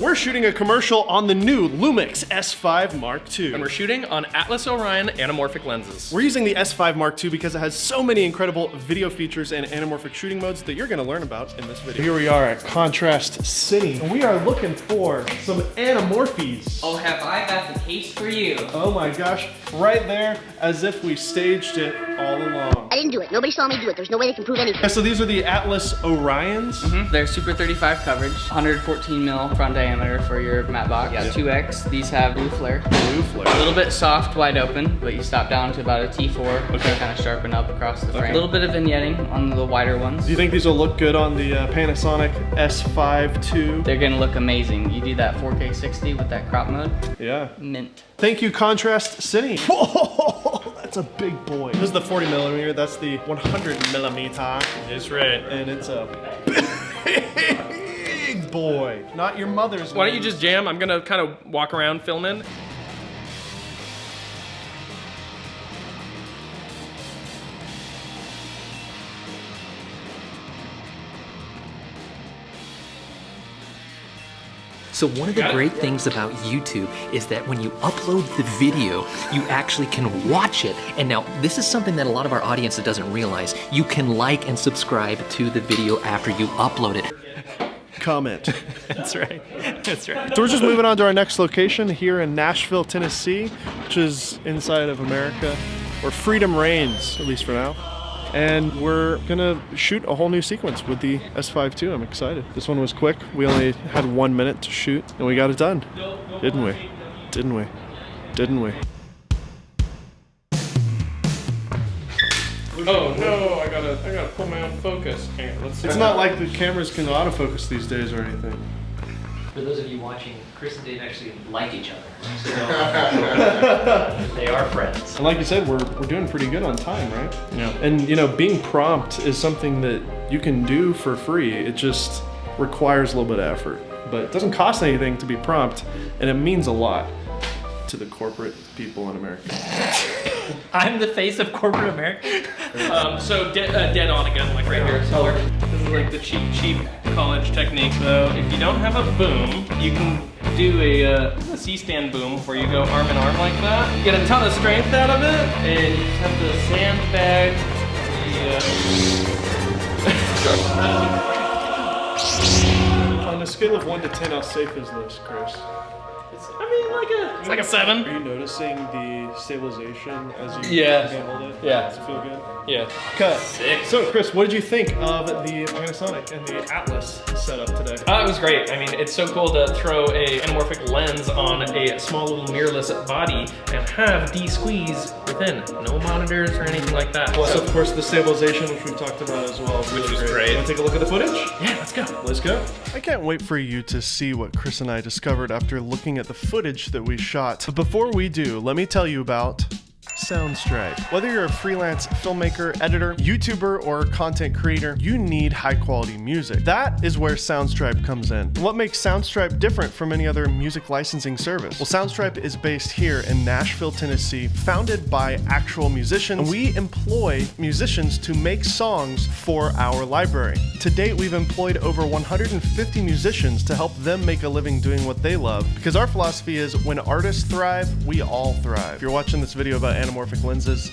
We're shooting a commercial on the new LUMIX S5 Mark II. And we're shooting on Atlas Orion anamorphic lenses. We're using the S5 Mark II because it has so many incredible video features and anamorphic shooting modes that you're gonna learn about in this video. Here we are at Contrast City, and we are looking for some anamorphies. Oh, have I got the taste for you? Oh my gosh, right there, as if we staged it all along. I didn't do it. Nobody saw me do it. There's no way they can prove anything. Yeah, so these are the Atlas Orions. They're Super 35 coverage, 114 mil front diameter for your matte box. Yeah, 2X. These have blue flare. Blue flare. A little bit soft, wide open, but you stop down to about a T4 to kind of sharpen up across the frame. A little bit of vignetting on the wider ones. Do you think these will look good on the Panasonic S5 II? They're gonna look amazing. You do that 4K 60 with that crop mode. Yeah. Mint. Thank you, Contrast City. Whoa, that's a big boy. This is the 40 millimeter. That's the 100 millimeter. That's right. And it's a big boy. Not your mother's. Why don't you just jam? I'm gonna kind of walk around filming. So one of the great things about YouTube is that when you upload the video, you actually can watch it. And now this is something that a lot of our audience doesn't realize. You can like and subscribe to the video after you upload it. Comment. That's right. That's right. So we're just moving on to our next location here in Nashville, Tennessee, which is inside of America, where freedom reigns, at least for now. And we're gonna shoot a whole new sequence with the S5 II. I'm excited. This one was quick. We only had 1 minute to shoot, and we got it done. Didn't we? Didn't we? Didn't we? Oh no, I gotta pull my own focus. Hang on, let's see. It's not like the cameras can autofocus these days or anything. For those of you watching, Chris and Dave actually like each other. So they are friends. And like you said, we're doing pretty good on time, right? Yeah. And you know, being prompt is something that you can do for free. It just requires a little bit of effort. But it doesn't cost anything to be prompt, and it means a lot to the corporate people in America. I'm the face of corporate America. So dead on again, like right here. So this is like the cheap college technique. So if you don't have a boom, you can do a C-stand boom where you go arm in arm like that. You get a ton of strength out of it, and you just have to sandbag the. On a scale of 1 to 10, how safe is this, Chris? It's like a 7. Are you noticing the stabilization as you Yeah. handled it? Yeah. Does it feel good? Yeah. Cut. So, Chris, what did you think of the Panasonic and the Atlas setup today? It was great. I mean, it's so cool to throw a anamorphic lens on a small little mirrorless body and have D-squeeze within. No monitors or anything like that. Plus, of course, the stabilization, which we talked about as well. Which was great. Want to take a look at the footage? Yeah, let's go. Let's go. I can't wait for you to see what Chris and I discovered after looking at the footage that we shot. But before we do, let me tell you about Soundstripe. Whether you're a freelance filmmaker, editor, YouTuber, or content creator, you need high quality music. That is where Soundstripe comes in. What makes Soundstripe different from any other music licensing service? Well, Soundstripe is based here in Nashville, Tennessee, founded by actual musicians. And we employ musicians to make songs for our library. To date, we've employed over 150 musicians to help them make a living doing what they love. Because our philosophy is when artists thrive, we all thrive. If you're watching this video about anamorphic lenses,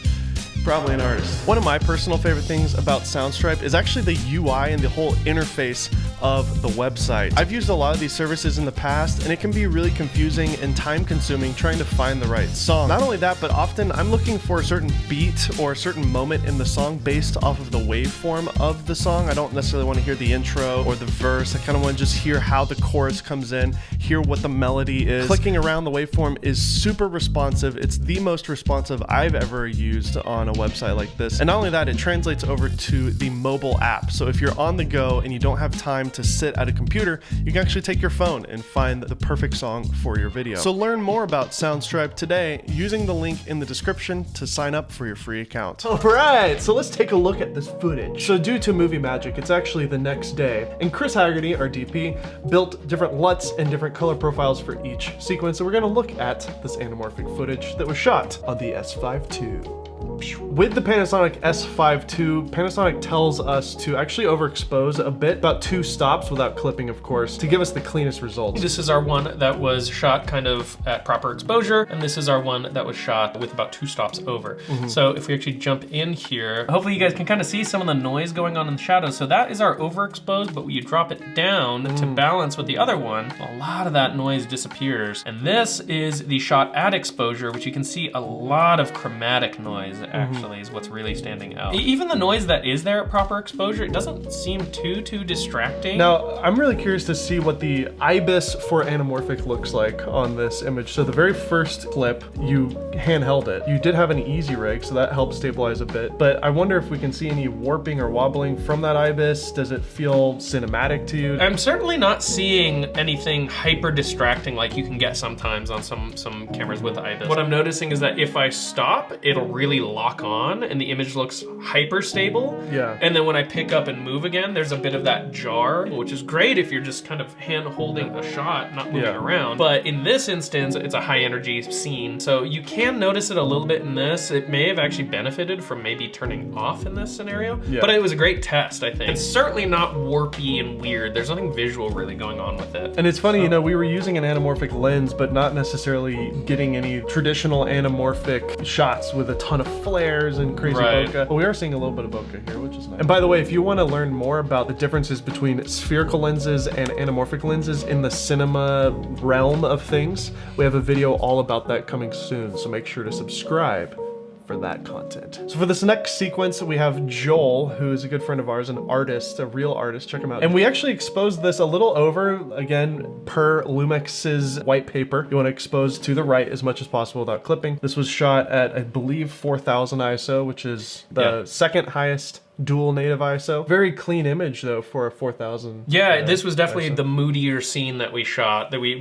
probably an artist. One of my personal favorite things about Soundstripe is actually the UI and the whole interface of the website. I've used a lot of these services in the past, and it can be really confusing and time-consuming trying to find the right song. Not only that, but often I'm looking for a certain beat or a certain moment in the song based off of the waveform of the song. I don't necessarily want to hear the intro or the verse. I kind of want to just hear how the chorus comes in, hear what the melody is. Clicking around the waveform is super responsive. It's the most responsive I've ever used on a website like this. And not only that, it translates over to the mobile app. So if you're on the go and you don't have time to sit at a computer, you can actually take your phone and find the perfect song for your video. So learn more about Soundstripe today using the link in the description to sign up for your free account. All right, so let's take a look at this footage. So due to movie magic, it's actually the next day, and Chris Haggerty, our DP, built different LUTs and different color profiles for each sequence. So we're gonna look at this anamorphic footage that was shot on the S5 II. With the Panasonic S5 II, Panasonic tells us to actually overexpose a bit, about 2 stops without clipping, of course, to give us the cleanest results. This is our one that was shot kind of at proper exposure, and this is our one that was shot with about 2 stops over. So if we actually jump in here, hopefully you guys can kind of see some of the noise going on in the shadows. So that is our overexposed, but when you drop it down to balance with the other one, a lot of that noise disappears. And this is the shot at exposure, which you can see a lot of chromatic noise actually is what's really standing out. Even the noise that is there at proper exposure, it doesn't seem too distracting. Now, I'm really curious to see what the IBIS for anamorphic looks like on this image. So the very first clip, you handheld it. You did have an easy rig, so that helped stabilize a bit. But I wonder if we can see any warping or wobbling from that IBIS. Does it feel cinematic to you? I'm certainly not seeing anything hyper distracting like you can get sometimes on some cameras with IBIS. What I'm noticing is that if I stop, it'll really lock on and the image looks hyper stable. Yeah. And then when I pick up and move again, there's a bit of that jar, which is great if you're just kind of hand holding a shot, not moving around. But in this instance, it's a high energy scene. So you can notice it a little bit in this. It may have actually benefited from maybe turning off in this scenario, but it was a great test, I think. It's certainly not warpy and weird. There's nothing visual really going on with it. And it's funny, you know, we were using an anamorphic lens, but not necessarily getting any traditional anamorphic shots with a ton of flares and crazy bokeh. But we are seeing a little bit of bokeh here, which is nice. And by the way, if you want to learn more about the differences between spherical lenses and anamorphic lenses in the cinema realm of things, we have a video all about that coming soon, so make sure to subscribe for that content. So for this next sequence, we have Joel, who is a good friend of ours, an artist, a real artist. Check him out. And we actually exposed this a little over, again, per Lumix's white paper. You want to expose to the right as much as possible without clipping. This was shot at, I believe, 4000 ISO, which is the second highest dual native ISO. Very clean image though for a 4000. Yeah, this was definitely the moodier scene that we shot. That we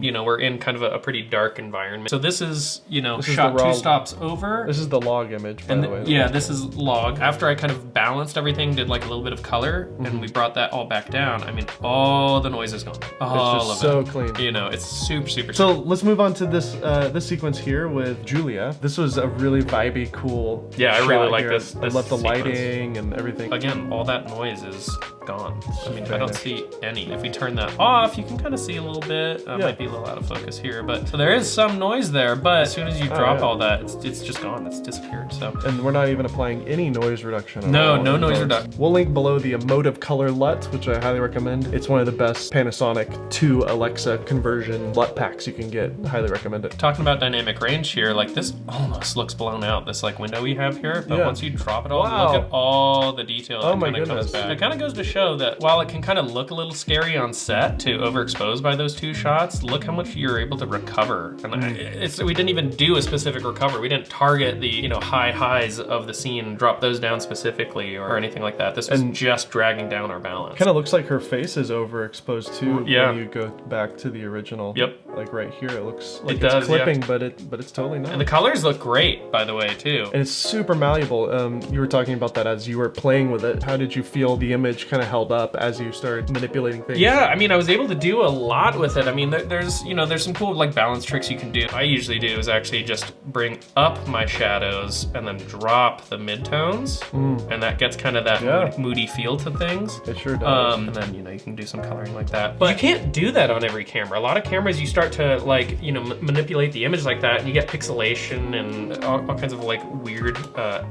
you know, we're in kind of a pretty dark environment. So this is, you know, shot 2 stops over. This is the log image, by the way. Yeah, this is log. After I kind of balanced everything, did like a little bit of color, and we brought that all back down. I mean, all the noise is gone. All it's just of it. so clean. You know, it's super. So let's move on to this this sequence here with Julia. This was a really vibey, cool. Yeah, I really like here. this. I love the sequence. Lighting and everything. Again, all that noise is gone. I mean, I don't see any. If we turn that off, you can kind of see a little bit. Might be a little out of focus here, but so there is some noise there. But as soon as you drop all that, it's just gone. It's disappeared. So, and we're not even applying any noise reduction. No noise reduction. We'll link below the emotive color LUT, which I highly recommend. It's one of the best Panasonic to Alexa conversion LUT packs you can get. Highly recommend it. Talking about dynamic range here, like this almost looks blown out. This like window we have here, but once you drop it all, look at all the detail that kind of comes back. It kind of goes to show that while it can kind of look a little scary on set to overexpose by those 2 shots, look how much you're able to recover. And we didn't even do a specific recover. We didn't target the, you know, high highs of the scene and drop those down specifically or anything like that. This was just dragging down our balance. Kind of looks like her face is overexposed too. Yeah. When you go back to the original. Yep. Like right here, it looks like it's clipping, but it's totally not. And the colors look great, by the way, too. And it's super malleable. You were talking about that as you were playing with it. How did you feel the image kind of held up as you started manipulating things? Yeah, I mean, I was able to do a lot with it. I mean, there's some cool like balance tricks you can do. I usually do is actually just bring up my shadows and then drop the midtones, and that gets kind of that moody feel to things. It sure does. And then, you know, you can do some coloring like that. But you can't do that on every camera. A lot of cameras, you start to like, you know, manipulate the image like that, and you get pixelation and all kinds of like weird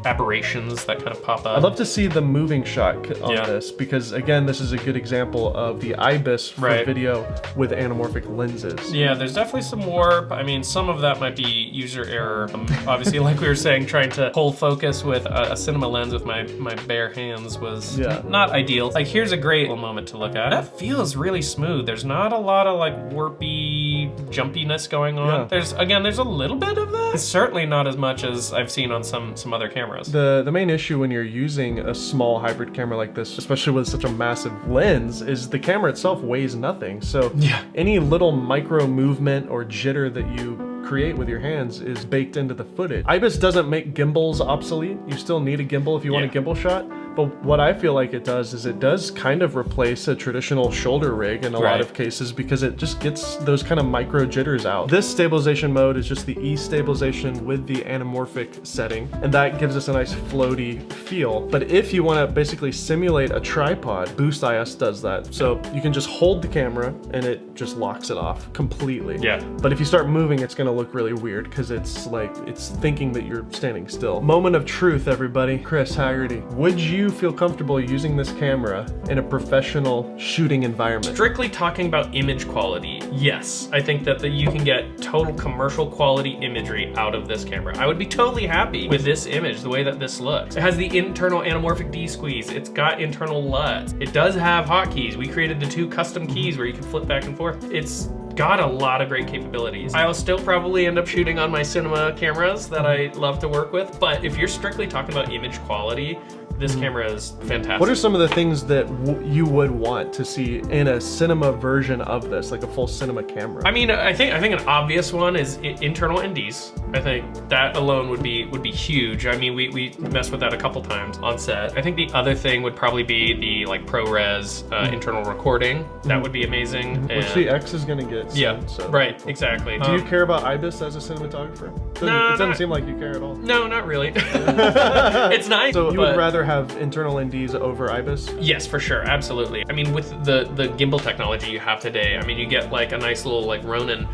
aberrations that kind of pop up. I'd love to see the moving shot on this, because again, this is a good example of the IBIS for video with anamorphic lenses. Yeah, there's definitely some warp. I mean, some of that might be user error. Obviously, like we were saying, trying to pull focus with a cinema lens with my bare hands was not ideal. Like, here's a great little moment to look at. That feels really smooth. There's not a lot of like warpy jumpiness going on. There's a little bit of that. It's certainly not as much as I've seen on some other cameras. The main issue when you're using a small hybrid camera like this, especially with such a massive lens, is the camera itself weighs nothing. So any little micro movement or jitter that you create with your hands is baked into the footage. IBIS doesn't make gimbals obsolete. You still need a gimbal if you want a gimbal shot, But what I feel like it does is it does kind of replace a traditional shoulder rig in a lot of cases, because it just gets those kind of micro jitters out. This stabilization mode is just the E stabilization with the anamorphic setting, and that gives us a nice floaty feel. But if you want to basically simulate a tripod, Boost IS does that. So you can just hold the camera and it just locks it off completely. Yeah. But if you start moving, it's going to look really weird because it's like, it's thinking that you're standing still. Moment of truth, everybody. Chris Haggerty, would you feel comfortable using this camera in a professional shooting environment? Strictly talking about image quality, yes. I think that you can get total commercial quality imagery out of this camera. I would be totally happy with this image, the way that this looks. It has the internal anamorphic D-squeeze. It's got internal LUTs. It does have hotkeys. We created the 2 custom keys where you can flip back and forth. It's got a lot of great capabilities. I'll still probably end up shooting on my cinema cameras that I love to work with, but if you're strictly talking about image quality, this camera is fantastic. What are some of the things that you would want to see in a cinema version of this, like a full cinema camera? I mean, I think an obvious one is internal NDs. I think that alone would be huge. I mean, we messed with that a couple times on set. I think the other thing would probably be the like ProRes internal recording. That would be amazing. Which the X is gonna get soon, Yeah, so. right, exactly. Do you care about IBIS as a cinematographer? No, it doesn't seem like you care at all. No, not really. It's nice. So you but would rather have internal NDs over IBIS? Yes, for sure, absolutely. I mean, with the gimbal technology you have today, I mean, you get like a nice little like Ronin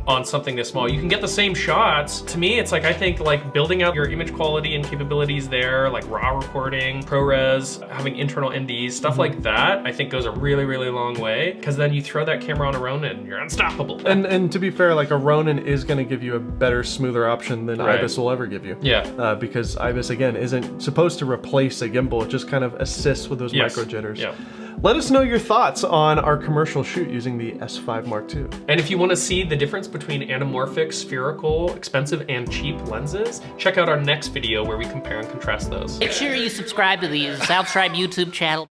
on something this small. You can get the same shots. To me, it's like, I think like building out your image quality and capabilities there, like raw recording, ProRes, having internal NDs, stuff like that, I think goes a really, really long way, because then you throw that camera on a Ronin, you're unstoppable. And to be fair, like a Ronin is gonna give you a better, smoother option than IBIS will ever give you. Yeah. Because IBIS, again, isn't supposed to replace a gimbal. It just kind of assists with those micro jitters. Yeah. Let us know your thoughts on our commercial shoot using the S5 Mark II. And if you want to see the difference between anamorphic, spherical, expensive, and cheap lenses, check out our next video where we compare and contrast those. Make sure you subscribe to the Soundstripe YouTube channel.